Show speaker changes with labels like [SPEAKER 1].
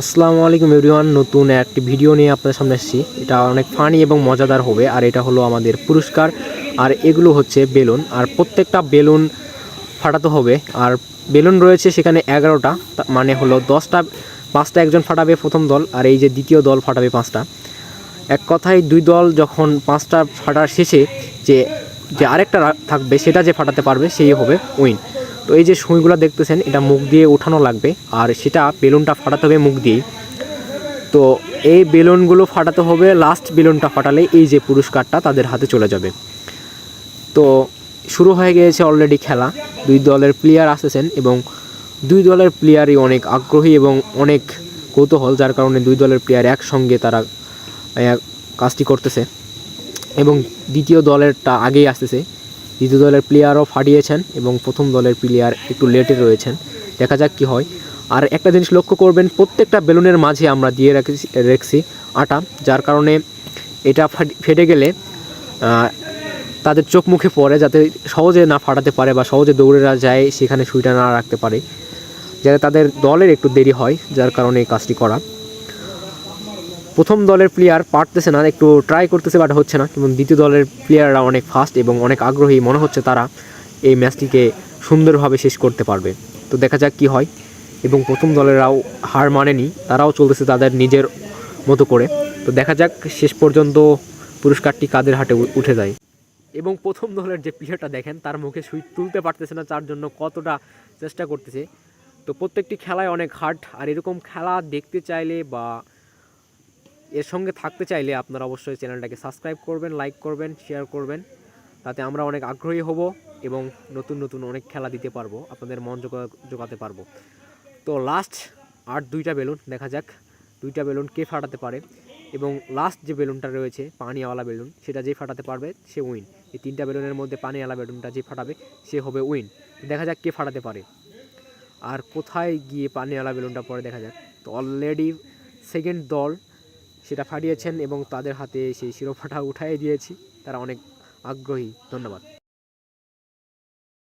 [SPEAKER 1] আসসালামু আলাইকুম এভরিওয়ান, নতুন একটি ভিডিও নিয়ে আপনাদের সামনে এসেছি। এটা অনেক ফানি এবং মজাদার হবে। আর এটা হলো আমাদের পুরস্কার, আর এগুলো হচ্ছে বেলুন। আর প্রত্যেকটা বেলুন ফাটাতে হবে। আর বেলুন রয়েছে সেখানে 11টা, মানে হলো 10টা। 5টা একজন ফাটাবে প্রথম দল, আর এই যে দ্বিতীয় দল ফাটাবে 5টা। এক কথায় দুই দল যখন 5টা ফাটার শেষে যে যে আরেকটা থাকবে সেটা যে ফাটাতে পারবে সেই হবে উইন। তো এই যে সুইগুলো দেখতেছেন, এটা মুখ দিয়ে ওঠানো লাগবে, আর সেটা বেলুনটা ফাটাতে হবে মুখ দিয়েই। তো এই বেলুনগুলো ফাটাতে হবে, লাস্ট বেলুনটা ফাটালে এই যে পুরস্কারটা তাদের হাতে চলে যাবে। তো শুরু হয়ে গিয়েছে অলরেডি খেলা। দুই দলের প্লেয়ার আসতেছেন এবং দুই দলের প্লেয়ারই অনেক আগ্রহী এবং অনেক কৌতূহল, যার কারণে দুই দলের প্লেয়ার একসঙ্গে তারা কাজটি করতেছে। এবং দ্বিতীয় দলেরটা আগেই আসতেছে। দ্বিতীয় দলের প্লেয়ারও ফাটিয়েছেন এবং প্রথম দলের প্লেয়ার একটু লেটে রয়েছেন। দেখা যাক কী হয়। আর একটা জিনিস লক্ষ্য করবেন, প্রত্যেকটা বেলুনের মাঝে আমরা দিয়ে রেখেছি আটা, যার কারণে এটা ফেটে গেলে তাদের চোখ মুখে পড়ে, যাতে সহজে না ফাটাতে পারে বা সহজে দৌড়েরা যায় সেখানে সুইটা না রাখতে পারে, যাতে তাদের দলের একটু দেরি হয়, যার কারণে এই কাজটি করা। প্রথম দলের প্লেয়ার পারতেছে না, একটু ট্রাই করতেছে বাট হচ্ছে না, এবং দ্বিতীয় দলের প্লেয়াররা অনেক ফাস্ট এবং অনেক আগ্রহী, মনে হচ্ছে তারা এই ম্যাচটিকে সুন্দরভাবে শেষ করতে পারবে। তো দেখা যাক কী হয়। এবং প্রথম দলেরাও হার মানেনি, তারাও চলতেছে তাদের নিজের মতো করে। তো দেখা যাক শেষ পর্যন্ত পুরস্কারটি কাদের হাতে উঠে যায়। এবং প্রথম দলের যে প্লেয়ারটা দেখেন, তার মুখে সুইট তুলতে পারতেছে না, তার জন্য কতটা চেষ্টা করতেছে। তো প্রত্যেকটি খেলায় অনেক হার্ড। আর এরকম খেলা দেখতে চাইলে বা এর সঙ্গে থাকতে চাইলে আপনারা অবশ্যই চ্যানেলটাকে সাবস্ক্রাইব করবেন, লাইক করবেন, শেয়ার করবেন। তাতে আমরা অনেক আগ্রহী হব এবং নতুন নতুন অনেক খেলা দিতে পারবো, আপনাদের মন জোগাতে পারবো। তো লাস্ট আর দুইটা বেলুন, দেখা যাক দুইটা বেলুন কে ফাটাতে পারে। এবং লাস্ট যে বেলুনটা রয়েছে পানিওয়ালা বেলুন, সেটা যেই ফাটাতে পারবে সে উইন। এই তিনটা বেলুনের মধ্যে পানিওয়ালা বেলুনটা যে ফাটাবে সে হবে উইন। দেখা যাক কে ফাটাতে পারে আর কোথায় গিয়ে পানিওয়ালা বেলুনটা পরে দেখা যাক। তো অলরেডি সেকেন্ড দল সেটা ফাটিয়েছেন এবং তাদের হাতে সেই শিরোপাটা উঠাই দিয়েছি। তারা অনেক আগ্রহী। ধন্যবাদ।